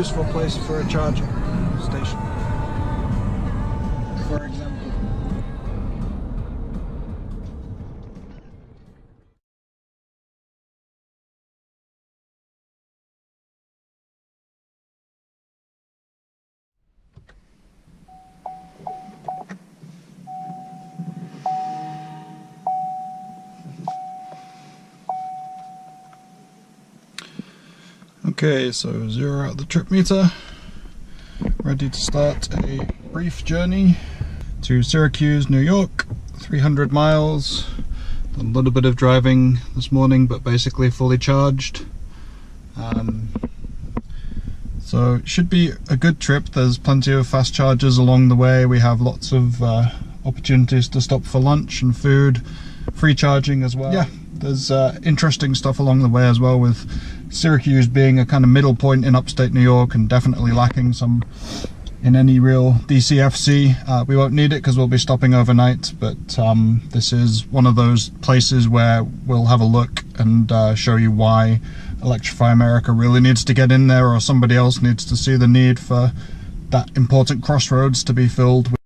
useful place for a charging station, for example. Okay, so 0 at the trip meter, ready to start a brief journey to Syracuse, New York, 300 miles, a little bit of driving this morning, but basically fully charged. So it should be a good trip. There's plenty of fast chargers along the way. We have lots of opportunities to stop for lunch and food, free charging as well. Yeah, there's interesting stuff along the way as well, with Syracuse being a kind of middle point in upstate New York and definitely lacking some in any real DCFC. We won't need it because we'll be stopping overnight, but this is one of those places where we'll have a look and show you why Electrify America really needs to get in there, or somebody else needs to see the need for that important crossroads to be filled with.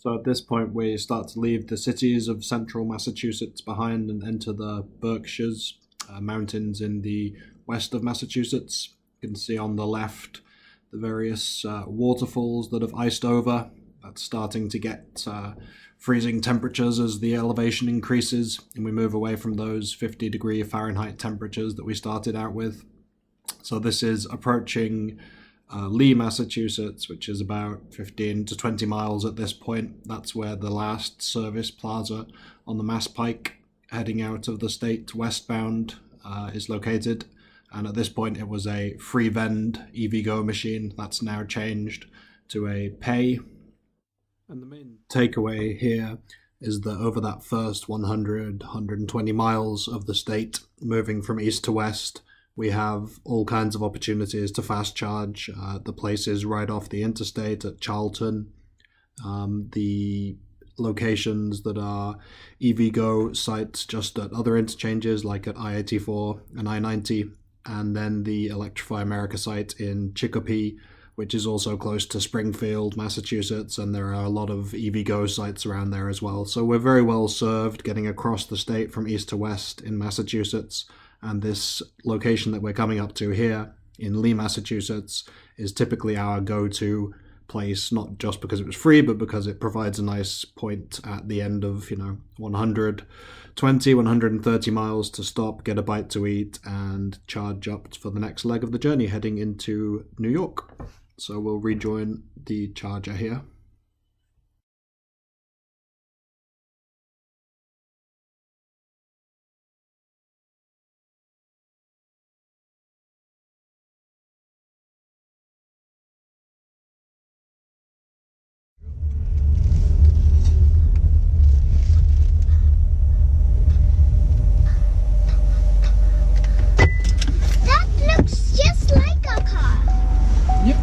So at this point we start to leave the cities of central Massachusetts behind and enter the Berkshires, mountains in the west of Massachusetts. You can see on the left the various waterfalls that have iced over. That's starting to get freezing temperatures as the elevation increases, and we move away from those 50-degree Fahrenheit temperatures that we started out with. So this is approaching Lee, Massachusetts, which is about 15 to 20 miles at this point. That's where the last service plaza on the Mass Pike heading out of the state westbound is located. And at this point it was a free vend EVgo machine. That's now changed to a pay. And the main takeaway here is that over that first 120 miles of the state, moving from east to west, we have all kinds of opportunities to fast charge. The places right off the interstate at Charlton, the locations that are EVgo sites just at other interchanges like at I-84 and I-90, and then the Electrify America site in Chicopee, which is also close to Springfield, Massachusetts, and there are a lot of EVgo sites around there as well. So we're very well served getting across the state from east to west in Massachusetts, and this location that we're coming up to here in Lee, Massachusetts is typically our go-to place, not just because it was free, but because it provides a nice point at the end of, 120, 130 miles to stop, get a bite to eat, and charge up for the next leg of the journey heading into New York. So we'll rejoin the charger here. That looks just like a car. Yep.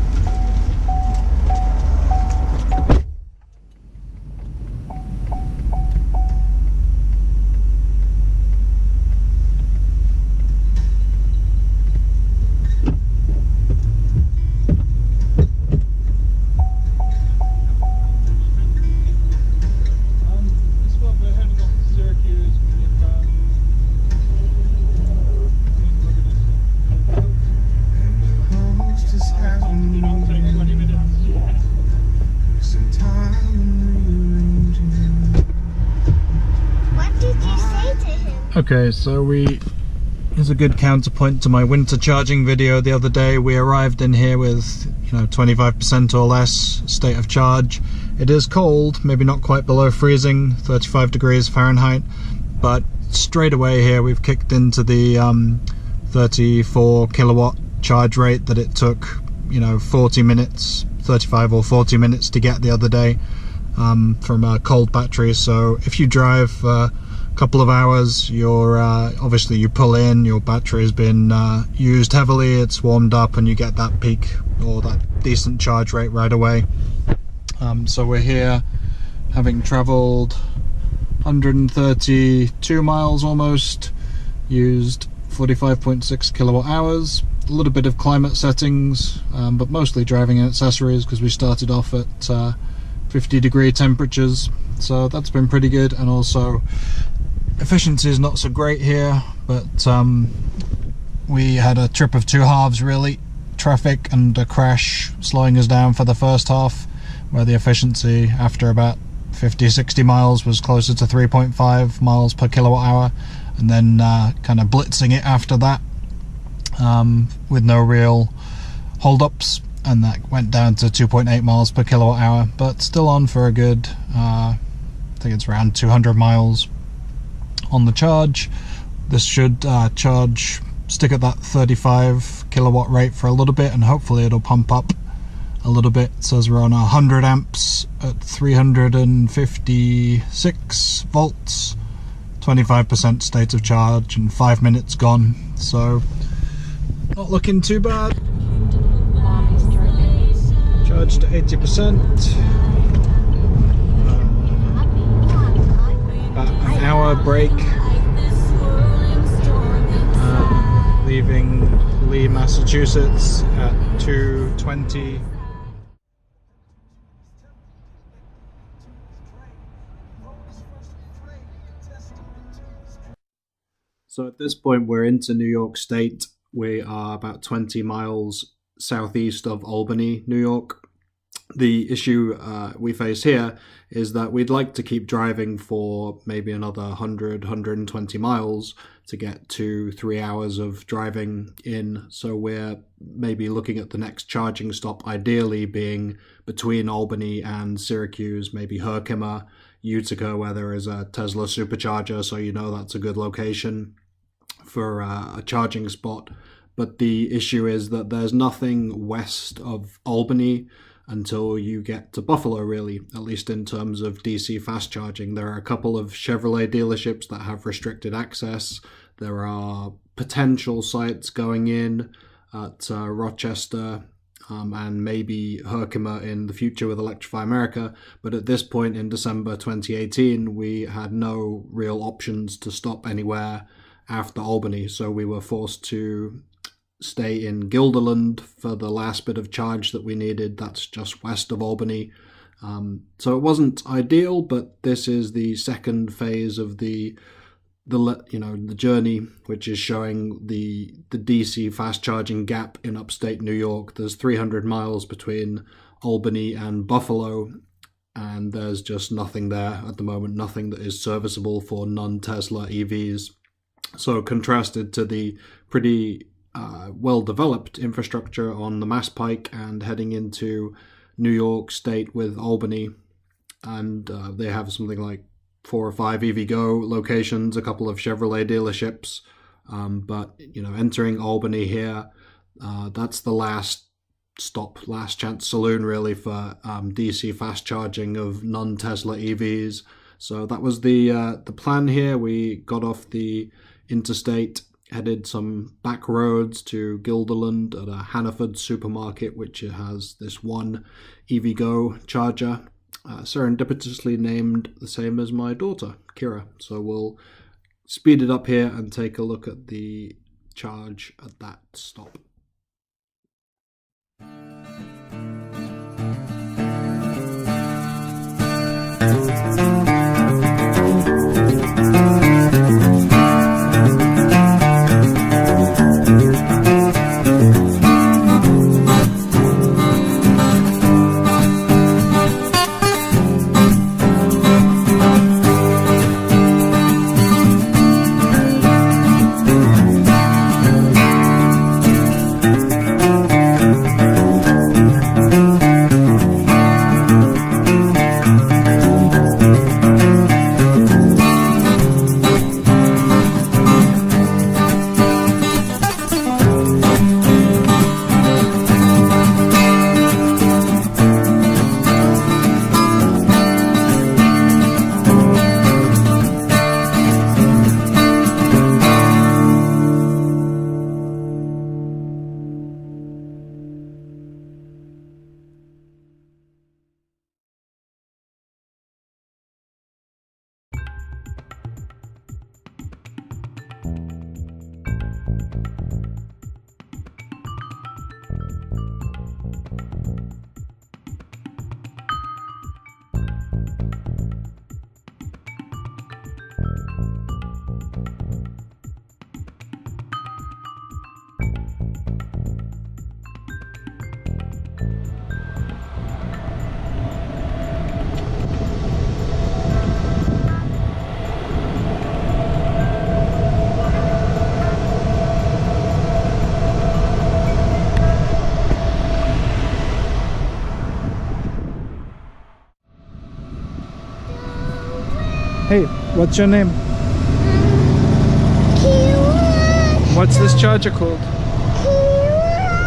This one we're heading off to Syracuse. What did you say to him? Okay, so here's a good counterpoint to my winter charging video the other day. We arrived in here with 25% or less state of charge. It is cold, maybe not quite below freezing, 35 degrees Fahrenheit, but straight away here we've kicked into the 34 kilowatt charge rate that it took 40 minutes, 35 or 40 minutes to get the other day from a cold battery. So if you drive a couple of hours, you're obviously you pull in, your battery has been used heavily, it's warmed up, and you get that peak or that decent charge rate right away. So we're here having traveled 132 miles almost, used 45.6 kilowatt hours, a little bit of climate settings, but mostly driving and accessories because we started off at 50-degree temperatures, so that's been pretty good. And also efficiency is not so great here, but we had a trip of two halves really, traffic and a crash slowing us down for the first half, where the efficiency after about 50-60 miles was closer to 3.5 miles per kilowatt hour, and then kind of blitzing it after that with no real hold-ups, and that went down to 2.8 miles per kilowatt hour, but still on for a good I think it's around 200 miles on the charge. This should stick at that 35 kilowatt rate for a little bit, and hopefully it'll pump up a little bit. It says we're on 100 amps at 356 volts, 25% state of charge, and 5 minutes gone, so not looking too bad. Charged to 80%. About an hour break. Leaving Lee, Massachusetts at 2:20. So at this point, we're into New York State. We are about 20 miles southeast of Albany, New York. The issue we face here is that we'd like to keep driving for maybe another 100, 120 miles to get 2-3 hours of driving in. So we're maybe looking at the next charging stop, ideally being between Albany and Syracuse, maybe Herkimer, Utica, where there is a Tesla supercharger, so you know that's a good location for a charging spot. But the issue is that there's nothing west of Albany until you get to Buffalo, really, at least in terms of DC fast charging. There are a couple of Chevrolet dealerships that have restricted access. There are potential sites going in at Rochester and maybe Herkimer in the future with Electrify America. But at this point in December 2018, we had no real options to stop anywhere after Albany. So we were forced to stay in Guilderland for the last bit of charge that we needed. That's just west of Albany. So it wasn't ideal, but this is the second phase of the journey, which is showing the DC fast charging gap in upstate New York. There's 300 miles between Albany and Buffalo, and there's just nothing there at the moment, nothing that is serviceable for non-Tesla EVs. So contrasted to the pretty well-developed infrastructure on the Mass Pike and heading into New York State with Albany, and they have something like 4 or 5 EVgo locations, a couple of Chevrolet dealerships, but entering Albany here, that's the last stop, last chance saloon really for DC fast charging of non-Tesla EVs. So that was the plan here. We got off the interstate, headed some back roads to Guilderland at a Hannaford supermarket, which has this one EVgo charger, serendipitously named the same as my daughter, Keira. So we'll speed it up here and take a look at the charge at that stop. Hey, what's your name? Keira. What's this charger called? Keira. The way.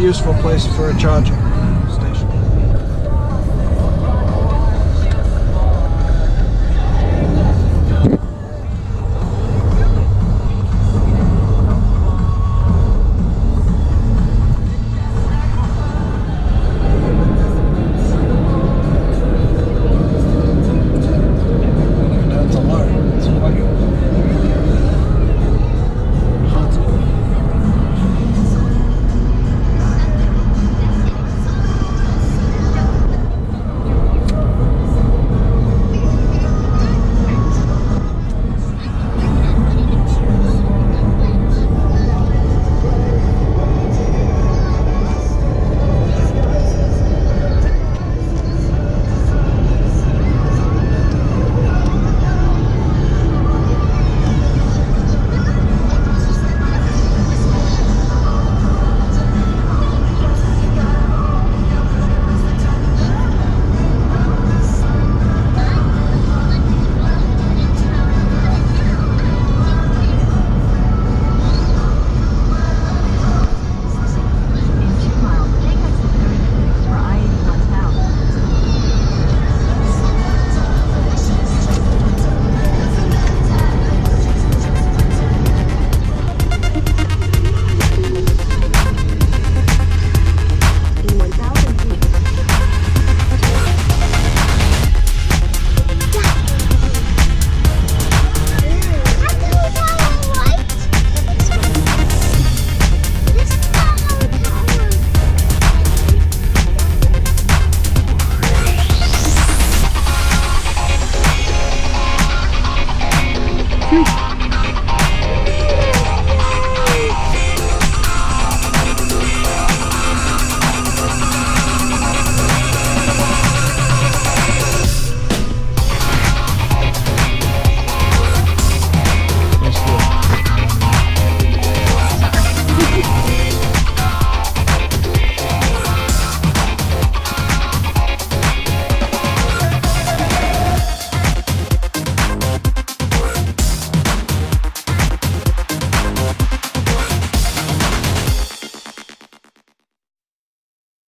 useful place for a charger.